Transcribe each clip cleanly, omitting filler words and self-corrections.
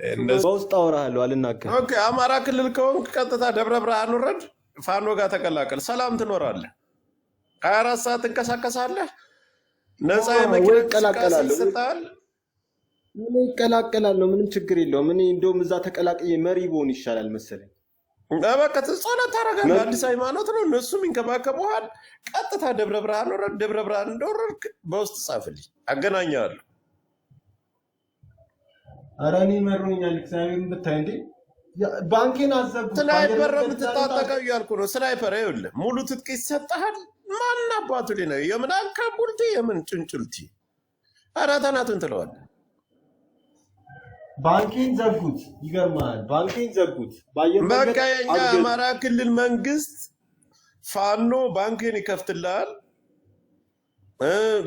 እነሱ በውስጥ አወራለሁ አልናገር። ኦኬ አማራ ክልል ከሆንክ ቀጥታ ደብረ ብርሃን ወረድ፣ ፋኖ ጋር ተቀላቀል፣ ሰላም ትኖራለህ። 24 ሰዓት ትንቀሳቀሳለህ። ነፃ የመኪና እንቅስቃሴ ይሰጣል። ምን ይቀላቀላል? ምንም ችግር የለውም። እኔ እንደውም እዛ ተቀላቅዬ መሪ ብሆን ይሻላል መሰለኝ። በቃ ጸሎት ታደርጋለህ። አዲስ ሃይማኖት ነው፣ እነሱም ይንከባከቡሃል። ቀጥታ ደብረ ብርሃን ወረድ። ደብረ ብርሃን እንደወረድክ በውስጥ ጻፍልኝ፣ አገናኛለሁ። ኧረ እኔ መሮኛል። እግዚአብሔርን ብታይ እንዴ ባንኬን አዘጉ። ስናይፐር ነው የምትታጠቀው እያልኩ ነው። ስናይፐር ይኸውልህ ሙሉ ትጥቅ ይሰጥሃል። ማን አባቱ ላይ ነው? የምን አንካቡልቲ የምን ጭንጭልቲ? ኧረ ተናቱን ትለዋለህ። ባንኬን ዘጉት። ይገርማል። ባንኬን ዘጉት። በቃ የኛ አማራ ክልል መንግስት ፋኖ ባንኬን ይከፍትልሃል።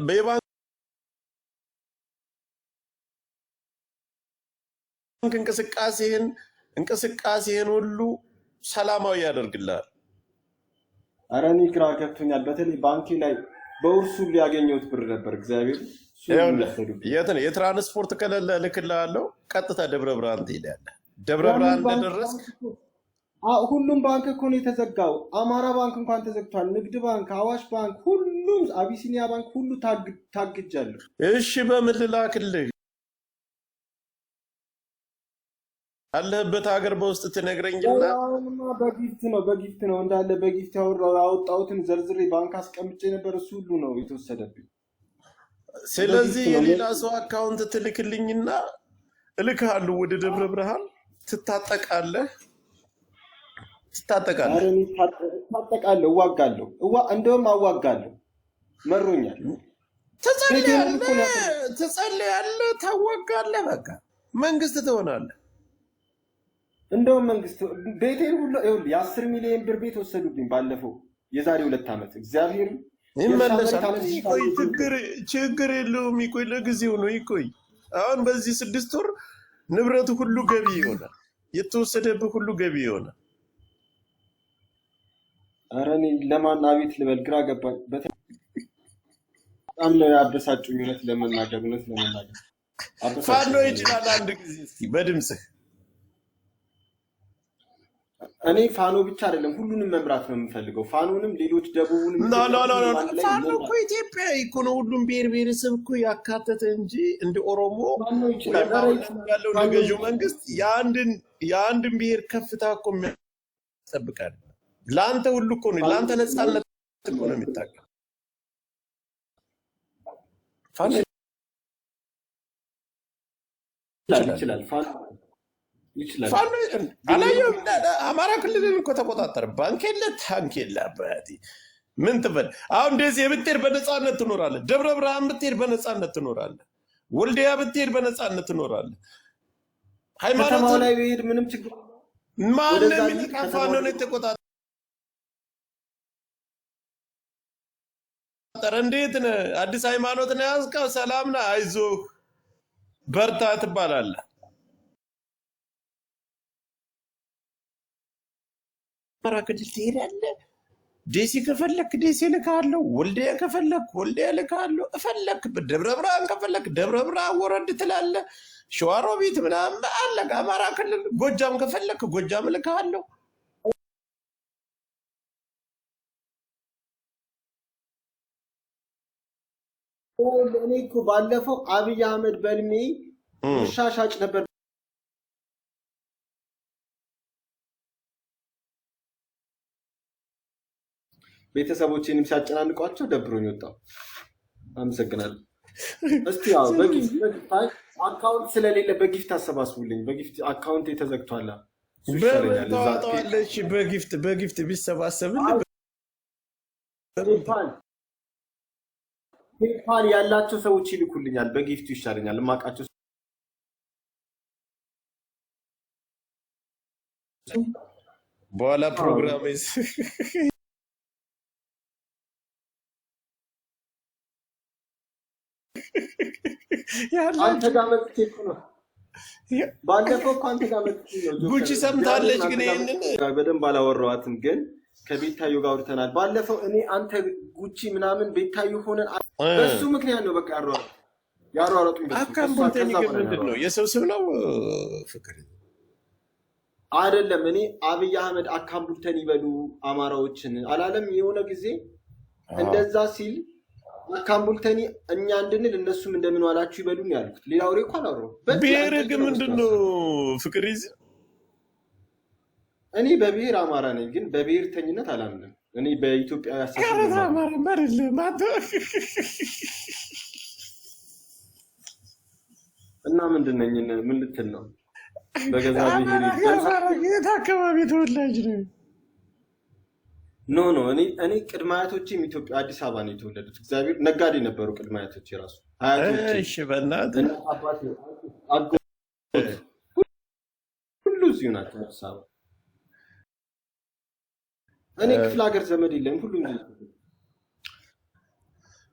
በባንክ እንቅስቃሴህን ሁሉ ሰላማዊ ያደርግልሃል። ኧረ እኔ ግራ ገብቶኛል። በተለይ ባንኬ ላይ በውርሱ ሊያገኘሁት ብር ነበር። እግዚአብሔር የት ነው? የትራንስፖርት ከሌለ እልክልሃለሁ። ቀጥታ ደብረ ብርሃን ትሄዳለህ። ደብረ ብርሃን እንደደረስክ ሁሉም ባንክ እኮ ነው የተዘጋው። አማራ ባንክ እንኳን ተዘግቷል። ንግድ ባንክ፣ አዋሽ ባንክ፣ ሁሉም አቢሲኒያ ባንክ ሁሉ ታግጃለሁ። እሺ በምን ልላክልህ? አለህበት ሀገር በውስጥ ትነግረኝና በጊፍት ነው እንዳለ በጊፍት ያወጣሁትን ዘርዝሬ ባንክ አስቀምጬ ነበር። እሱ ሁሉ ነው የተወሰደብኝ። ስለዚህ የሌላ ሰው አካውንት ትልክልኝና እልክሃለሁ ወደ ደብረ ብርሃን። ትታጠቃለህ። እታጠቃለሁ፣ እዋጋለሁ። እንደውም አዋጋለሁ። መሮኛል። ትጸልያለህ፣ ታዋጋለህ። በቃ መንግስት ትሆናለህ። እንደውም መንግስት ቤቴን ሁሉ የ10 ሚሊዮን ብር ቤት ወሰዱብኝ ባለፈው የዛሬ 2 ዓመት። እግዚአብሔር ይመለሳል። ይቆይ፣ ችግር የለውም። ይቆይ፣ ለጊዜው ነው። ይቆይ። አሁን በዚህ 6 ወር ንብረቱ ሁሉ ገቢ ይሆናል። የተወሰደብህ ሁሉ ገቢ ይሆናል። ኧረ እኔ ለማን አቤት ልበል? ግራ ገባኝ። በጣም ነው ያበሳጩኝ። እውነት ለመናገር ፋኖ ይችላል። አንድ ጊዜ እስኪ በድምፅህ እኔ ፋኖ ብቻ አይደለም ሁሉንም መምራት ነው የምፈልገው። ፋኖንም ሌሎች ደቡብንም ፋኖ እኮ ኢትዮጵያዊ እኮ ነው። ሁሉም ብሔር ብሔረሰብ እኮ ያካተተ እንጂ እንደ ኦሮሞ ያለው ገዢው መንግስት የአንድን ብሔር ከፍታ እኮ የሚያስጠብቃል። ለአንተ ሁሉ እኮ ነው፣ ለአንተ ነፃነት እኮ ነው የሚታገል። ፋኖ ይችላል። ፋኖ አላየሁም። አማራ ክልልን እኮ ተቆጣጠረ። ባንክ የለ፣ ታንክ የለ። አባቴ ምን ትበል አሁን? እንደዚህ ብትሄድ በነፃነት ትኖራለህ። ደብረ ብርሃን ብትሄድ በነፃነት ትኖራለህ። ወልዲያ ብትሄድ በነፃነት ትኖራለህ። ሃይማኖት ላይ ብሄድ ምንም ችግር ማንም የሚልካ ፋኖ ነው የተቆጣጠረ። እንዴት ነህ? አዲስ ሃይማኖት ነው ያዝከው? ሰላም ነህ? አይዞህ በርታ ትባላለህ። አማራ ክልል ትሄዳለህ። ደሴ ከፈለክ ደሴ እልክሃለሁ። ወልዲያ ከፈለክ ወልዲያ እልክሃለሁ። እፈለክ ደብረ ብርሃን ከፈለክ ደብረ ብርሃን ወረድ ትላለህ። ሸዋሮቢት ምናምን አለ። አማራ ክልል ጎጃም ከፈለክ ጎጃም እልክሃለሁ። እኔ እኮ ባለፈው አብይ አህመድ በልሜ ሻሻጭ ነበር። ቤተሰቦቼንም ሲያጨናንቋቸው ደብሮኝ ወጣሁ። አመሰግናለሁ። እስቲ ያው በጊፍት አካውንት ስለሌለ በጊፍት አሰባስቡልኝ። በጊፍት አካውንት ተዘግቷል። በታዋጣለሽ በጊፍት ቢሰባሰብልኝ ፔፓል ያላቸው ሰዎች ይልኩልኛል። በጊፍቱ ይሻለኛል። ማቃቸው በኋላ ፕሮግራም አንተ ጋር መጥቼ እኮ ነው። ባለፈው እኮ አንተ ጋር መጥቼ ነው። ጉቺ ሰምታለች፣ ግን ይሄንን በደንብ አላወራኋትም። ግን ከቤታዩ ጋር አውርተናል። ባለፈው እኔ አንተ ጉቺ ምናምን ቤታዩ ሆነን በሱ ምክንያት ነው በቃ ያወራሁት። ያሯሯጡኝ በሱ አካምቡልተኒ ከዛ ግን በላይ ምንድን ነው? ያሯሯጡኝ የሰው ስም ነው ፍቅር? አይደለም። እኔ አብይ አህመድ አካምቡልተኒ ይበሉ አማራዎችን አላለም የሆነ ጊዜ እንደዛ ሲል አካምቡልተኒ እኛ እንድንል እነሱም እንደምን ዋላችሁ ይበሉን ያልኩት። ሌላ ወሬ እኮ አላወራሁም። ብሔር ግን ምንድን ነው ፍቅር ይዝ እኔ በብሔር አማራ ነኝ፣ ግን በብሔርተኝነት አላምንም። እኔ በኢትዮጵያ ከረታ አማራ ማርል ማቶ እና ምንድን ነኝ? ምን ልትል ነው? በገዛ ብሔር የት አካባቢ ተወላጅ ነው? ኖ እኔ ቅድመ አያቶቼም ኢትዮጵያ አዲስ አበባ ነው የተወለዱት። እግዚአብሔር ነጋዴ ነበሩ ቅድመ አያቶቼ ራሱ አያቶቼ። እሺ በእናትህ ሁሉ እዚሁ ናቸው አዲስ አበባ። እኔ ክፍለ ሀገር ዘመድ የለም፣ ሁሉም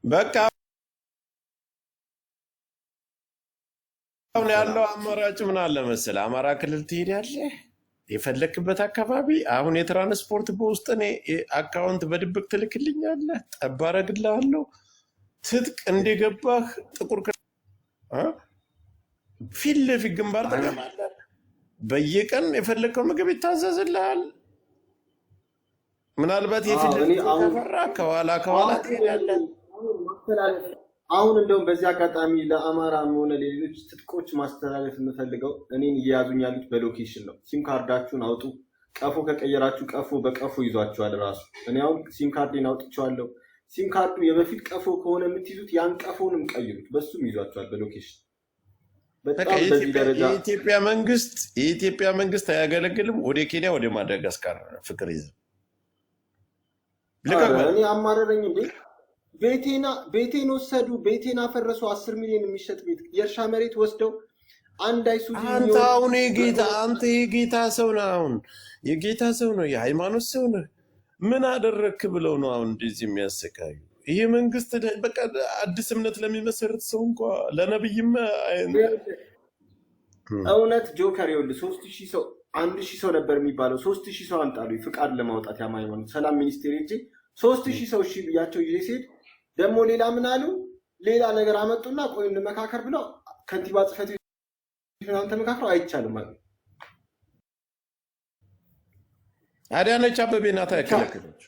በቃ አሁን ያለው አማራጭ ምን አለ መሰለህ? አማራ ክልል ትሄዳለህ የፈለክበት አካባቢ። አሁን የትራንስፖርት በውስጥ እኔ አካውንት በድብቅ ትልክልኛለህ፣ ጠብ አደርግልሃለሁ። ትጥቅ እንደገባህ ጥቁር ፊት ለፊት ግንባር ትገባለህ። በየቀን የፈለግከው ምግብ ይታዘዝልሃል። ምናልባት የፊት ለፊት ተፈራ ከኋላ ትሄዳለህ። አሁን እንደውም በዚህ አጋጣሚ ለአማራም ሆነ ለሌሎች ትጥቆች ማስተላለፍ የምፈልገው እኔን እየያዙኝ ያሉት በሎኬሽን ነው። ሲም ካርዳችሁን አውጡ። ቀፎ ከቀየራችሁ ቀፎ በቀፎ ይዟችኋል ራሱ። እኔ አሁን ሲም ካርዴን አውጥቼዋለሁ። ሲም ካርዱ የበፊት ቀፎ ከሆነ የምትይዙት ያን ቀፎንም ቀይሩት፣ በሱም ይዟችኋል በሎኬሽን። በጣም በዚህ ደረጃ የኢትዮጵያ መንግስት አያገለግልም። ወደ ኬንያ ወደ ማዳጋስካር ፍቅር ይዘ እኔ አማረረኝ እንዴ! ቤቴን ወሰዱ፣ ቤቴን አፈረሱ። 10 ሚሊዮን የሚሸጥ ቤት የእርሻ መሬት ወስደው አንድ አይሱዚ። አንተ አሁን የጌታ ሰው ነህ። አሁን የጌታ ሰው ነው፣ የሃይማኖት ሰው ነህ። ምን አደረግክ ብለው ነው አሁን እንደዚህ የሚያሰቃዩ? ይሄ መንግስት በቃ አዲስ እምነት ለሚመሰርት ሰው እንኳ ለነብይማ እውነት ጆከር ይኸውልህ 3000 ሰው 1000 ሰው ነበር የሚባለው 3000 ሰው አምጣሉ ፍቃድ ለማውጣት የሃይማኖት ሰላም ሚኒስቴር ሄጄ 3000 ሰው እሺ ብያቸው ይዤ ሲሄድ ደግሞ ሌላ ምን አሉ? ሌላ ነገር አመጡና ቆይ እንመካከር ብለው ከንቲባ ጽሕፈት ቤት ምናምን ተመካክረው አይቻልም ማለት ነው። አዳነች አቤቤ ናት ያከለከለች።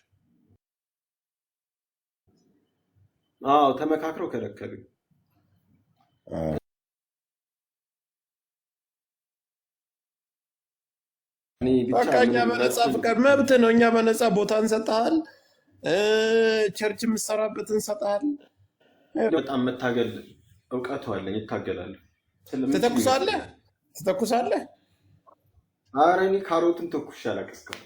አዎ ተመካክረው ከለከሉኝ። በቃ እኛ በነፃ ፍቃድ መብት ነው። እኛ በነፃ ቦታ እንሰጥሃል፣ ቸርች የምትሰራበት እንሰጥሃል። በጣም መታገል እውቀቱ አለኝ፣ ይታገላለሁ። ትተኩሳለህ? ኧረ እኔ ካሮትን ተኩሼ አላውቅም።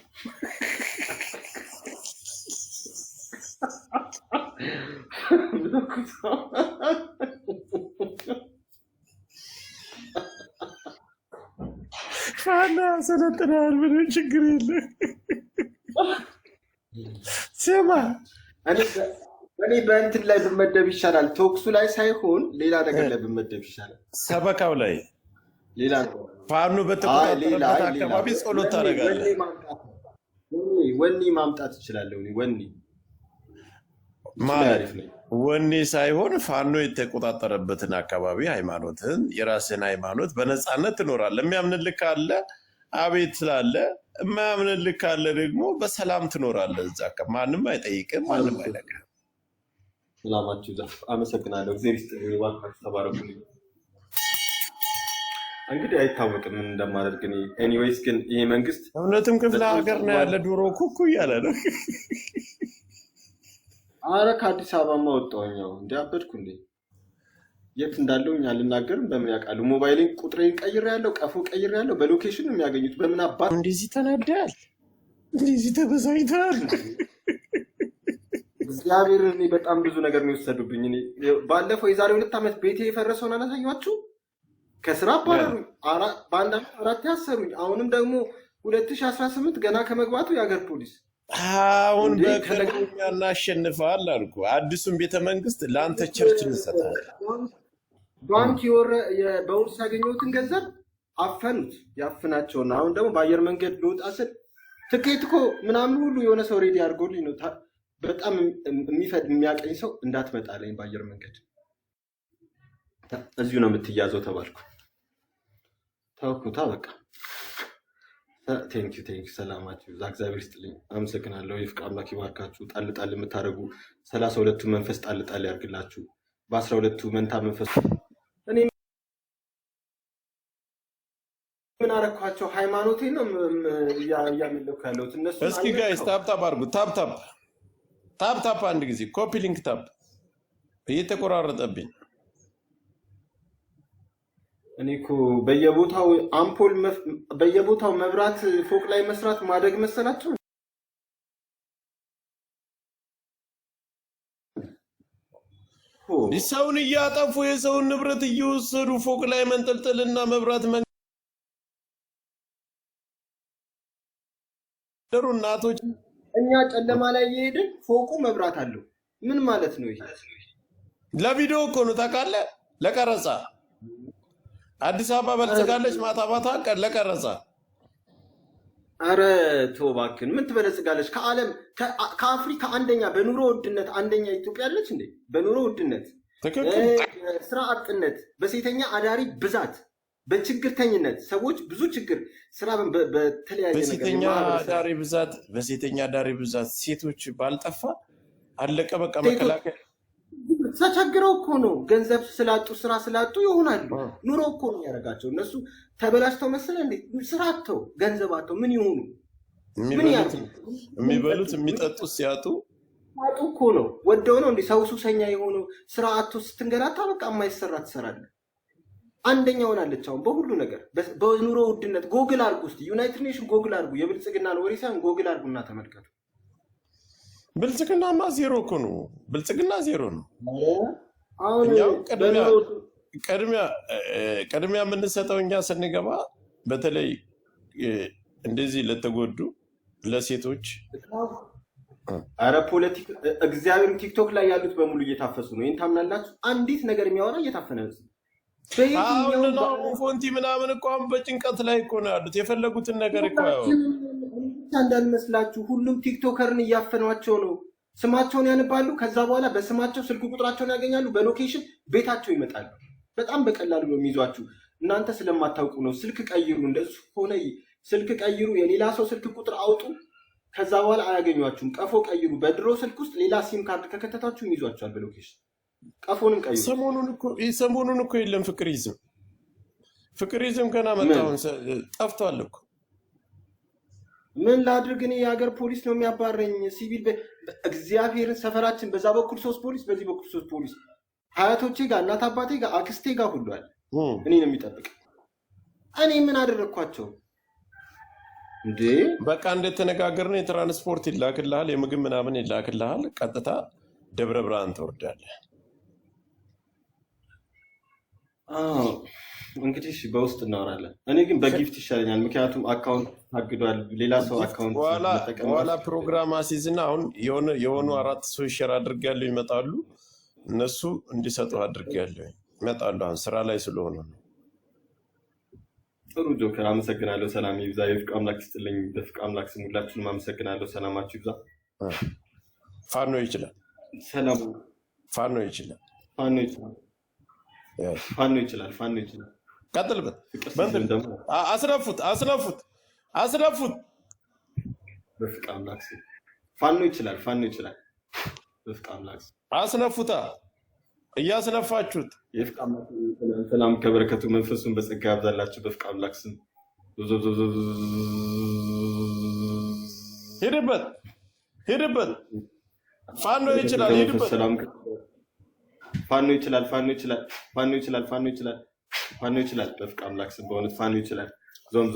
ፋና ሰለጥናል፣ ምንም ችግር የለም። ስማ እኔ በእንትን ላይ ብመደብ ይሻላል፣ ቶክሱ ላይ ሳይሆን ሌላ ነገር ላይ ብመደብ ይሻላል። ሰበካው ላይ ሌላ ፋኑ በተቆጣጠረበት አካባቢ ጸሎት ታደርጋለህ። ወኔ ማምጣት እችላለሁ። ወኔ ማለት ወኔ ሳይሆን ፋኖ የተቆጣጠረበትን አካባቢ ሃይማኖትን፣ የራስን ሃይማኖት በነፃነት ትኖራለህ። የሚያምንልህ ካለ አቤት ስላለ፣ የማያምንልህ ካለ ደግሞ በሰላም ትኖራለህ። እዛ ማንም አይጠይቅም፣ ማንም አይነካም። ሰላማችሁ ዛፍ አመሰግናለሁ። እግዚአብሔር ይስጥልኝ። እባካችሁ ተባረኩልኝ። እንግዲህ አይታወቅም ምን እንደማደርግ። ኤኒዌይስ ግን ይሄ መንግስት እውነትም ክፍለ ሀገር ነው ያለ ዶሮ ኩኩ እያለ ነው። አረ ከአዲስ አበባማ ወጣሁኝ። እንዲያበድኩ እንዴ! የት እንዳለሁኝ አልናገርም። በምን ያውቃሉ? ሞባይሌን ቁጥሬን ቀይሬያለሁ፣ ቀፎ ቀይሬያለሁ። በሎኬሽን ነው የሚያገኙት። በምን አባት እንደዚህ ተናዳል፣ እንደዚህ ተበሳጭተሃል። እግዚአብሔር እኔ በጣም ብዙ ነገር ነው የወሰዱብኝ። ባለፈው የዛሬ 2 ዓመት ቤቴ የፈረሰውን አላሳያችሁ? ከስራ አባረሩኝ። በአንድ ዓመት 4 ያሰሩኝ። አሁንም ደግሞ 2018 ገና ከመግባቱ የሀገር ፖሊስ አሁን በከለኛ እናሸንፋል አልኩ። አዲሱን ቤተመንግስት ለአንተ ቸርች እንሰጣለን። ባንክ በውርስ ያገኘሁትን ገንዘብ አፈኑት፣ ያፍናቸውና አሁን ደግሞ በአየር መንገድ ልወጣ ስል ትኬት እኮ ምናምን ሁሉ የሆነ ሰው ሬዲ አድርጎልኝ ነው። በጣም የሚያቀኝ ሰው እንዳትመጣለኝ በአየር መንገድ እዚሁ ነው የምትያዘው ተባልኩ። ተውኩታ በቃ። ቴንኪ ሰላማችሁ ይብዛ። እግዚአብሔር ይስጥልኝ። አመሰግናለሁ። የፍቅር አምላክ ይባርካችሁ። ጣል ጣል የምታደርጉ 32ቱ መንፈስ ጣል ጣል ያርግላችሁ። በ12ቱ መንታ መንፈስ እኔ ምን አረኳቸው? ሃይማኖቴ ነው እያመለኩ ያለሁት እነሱ። እስኪ ጋይስ ታፕታፕ አድርጉ። ታፕታፕ አንድ ጊዜ ኮፒ ሊንክ ታፕ። እየተቆራረጠብኝ እኔ እኮ በየቦታው አምፖል በየቦታው መብራት ፎቅ ላይ መስራት ማደግ መሰላቸው። ሰውን እያጠፉ የሰውን ንብረት እየወሰዱ ፎቅ ላይ መንጠልጠልና መብራት መንደሩ እናቶች፣ እኛ ጨለማ ላይ እየሄድን ፎቁ መብራት አለው። ምን ማለት ነው ይሄ? ለቪዲዮ እኮ ነው ታውቃለህ፣ ለቀረጻ አዲስ አበባ በልጽጋለች ማታ ማታ ለቀረጻ። አረ ተው እባክህን፣ ምን ትበለጽጋለች? ከዓለም ከአፍሪካ አንደኛ በኑሮ ውድነት አንደኛ ኢትዮጵያ አለች እንዴ? በኑሮ ውድነት፣ ስራ አጥነት፣ በሴተኛ አዳሪ ብዛት፣ በችግርተኝነት ሰዎች ብዙ ችግር ስራ በተለያየ በሴተኛ አዳሪ ብዛት ሴቶች ባልጠፋ አለቀ በቃ። መከላከያ ተቸግረው እኮ ነው፣ ገንዘብ ስላጡ ስራ ስላጡ ይሆናሉ። ኑሮ እኮ ነው ያደረጋቸው። እነሱ ተበላሽተው መሰለ እንዴ? ስራ አጥተው ገንዘብ አጥተው ምን ይሆኑ? የሚበሉት የሚጠጡት ሲያጡ አጡ እኮ ነው። ወደው ነው እንዴ? ሰው ሱሰኛ የሆነው ስራ አጥቶ ስትንገላታ በቃ የማይሰራ ትሰራለህ። አንደኛ ሆናለች አሁን በሁሉ ነገር በኑሮ ውድነት። ጎግል አድርጉ እስቲ፣ ዩናይትድ ኔሽን ጎግል አድርጉ። የብልጽግና ነው ወሬ ሳይሆን ጎግል አድርጉና ተመልከቱ። ብልጽግናማ ዜሮ እኮ ነው። ብልጽግና ዜሮ ነው። አሁን ቅድሚያ የምንሰጠው እኛ ስንገባ በተለይ እንደዚህ ለተጎዱ ለሴቶች። አረ ፖለቲክ እግዚአብሔር ቲክቶክ ላይ ያሉት በሙሉ እየታፈሱ ነው። ይህን ታምናላችሁ? አንዲት ነገር የሚያወራ እየታፈነ ነው። ፎንቲ ምናምን እኮ አሁን በጭንቀት ላይ እኮ ነው ያሉት። የፈለጉትን ነገር እኮ እንዳልመስላችሁ ሁሉም ቲክቶከርን እያፈኗቸው ነው። ስማቸውን ያነባሉ። ከዛ በኋላ በስማቸው ስልክ ቁጥራቸውን ያገኛሉ። በሎኬሽን ቤታቸው ይመጣሉ። በጣም በቀላሉ ነው የሚይዟችሁ። እናንተ ስለማታውቁ ነው። ስልክ ቀይሩ፣ እንደሱ ሆነ ስልክ ቀይሩ፣ የሌላ ሰው ስልክ ቁጥር አውጡ። ከዛ በኋላ አያገኟችሁም። ቀፎ ቀይሩ። በድሮ ስልክ ውስጥ ሌላ ሲም ካርድ ከከተታችሁ ይይዟችኋል በሎኬሽን። ቀፎንም ቀይሩ። ሰሞኑን እኮ የለም ፍቅሪዝም ገና መጣውን ጠፍቷል እኮ። ምን ላድርግ እኔ? የሀገር ፖሊስ ነው የሚያባረኝ። ሲቪል እግዚአብሔርን ሰፈራችን በዛ በኩል 3 ፖሊስ፣ በዚህ በኩል 3 ፖሊስ። አያቶቼ ጋር እናት አባቴ ጋር አክስቴ ጋር ሁሉ አለ። እኔ ነው የሚጠብቅ። እኔ ምን አደረግኳቸው እንዴ? በቃ እንደተነጋገርን የትራንስፖርት ይላክልሃል፣ የምግብ ምናምን ይላክልሃል። ቀጥታ ደብረ ብርሃን ትወርዳለህ። እንግዲህ በውስጥ እናወራለን። እኔ ግን በጊፍት ይሻለኛል፣ ምክንያቱም አካውንት ታግዷል። ሌላ ሰው አካውንት በኋላ ፕሮግራም አሲዝና አሁን የሆኑ 4 ሰው ሼር አድርጌያለሁ፣ ይመጣሉ። እነሱ እንዲሰጡ አድርጌያለሁ፣ ይመጣሉ። አሁን ስራ ላይ ስለሆነ ነው። ጥሩ ጆከር፣ አመሰግናለሁ። ሰላም ይብዛ። የፍቅር አምላክ ይስጥልኝ። በፍቅር አምላክ ስም ሁላችሁንም አመሰግናለሁ። ሰላማችሁ ይብዛ። ፋኖ ይችላል፣ ሰላም ፋኖ ይችላል፣ ፋኖ ይችላል። ቀጥልበት። አስነፉት። በፍቅር አምላክ ስም ፋኖ ይችላል። በፍቅር አምላክ ስም አስነፉታ። እያስነፋችሁት የፍቅር አምላክ ሰላም ከበረከቱ መንፈሱን በጸጋ ያብዛላችሁ። በፍቅር አምላክ ስም ሄድበት። ፋኖ ይችላል። ሄድበት። ፋኖ ይችላል። በፍቅር አምላክ ስም በእውነት ፋኖ ይችላል። ዞም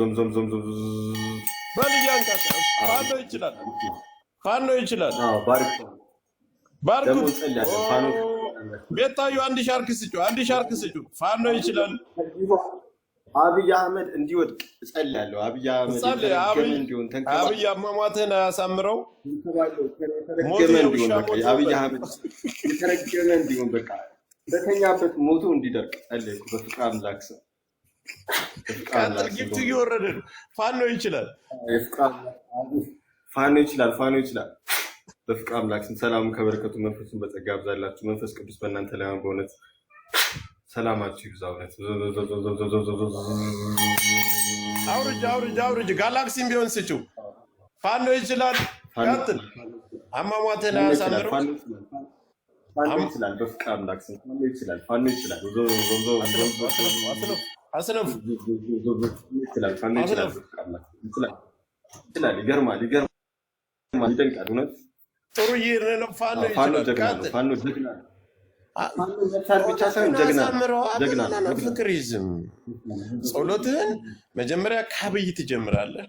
በልያንቃ ፋኖ ይችላል። ባርኩት። ቤታዩ አንድ ሻርክ ስጩ። ፋኖ ይችላል። አብይ አህመድ እንዲወድቅ እጸልያለሁ። አብይ አህመድ እንዲሆን አብይ አሟሟትህን አያሳምረው። አብይ አህመድ የተረገመ እንዲሆን በቃ በተኛበት ሞቶ እንዲደርቅ ጸለይኩ። በፍቅር አምላክ ስም ጊፍት እየወረደ ነው። ፋኖ ይችላል። በፍቅር አምላክ ስም ሰላሙ ከበረከቱ መንፈሱን በጸጋ ያብዛላችሁ። መንፈስ ቅዱስ በእናንተ ላይ በእውነት ሰላማችሁ ይብዛ። እውነት አውርጅ ጋላክሲም ቢሆን ስጪው። ፋኖ ይችላል። ቀጥል። አሟሟትን አያሳምረው። ፋኖ ይችላል። በፍቅር አምላክ ፋኖ ይችላል። ፋኖ ይችላል። አስነፉ ይችላል። ፋኖ ይችላል። ይችላል። ይገርማል። ይደንቃል። እውነት ጥሩ ይሄን ነው። ፋኖ ይችላል። ፋኖ ጀግና ፋኖ መሳል ብቻ ሳይሆን ጀግና ፍቅር ይዝም። ጸሎትህን መጀመሪያ ከአብይ ትጀምራለህ።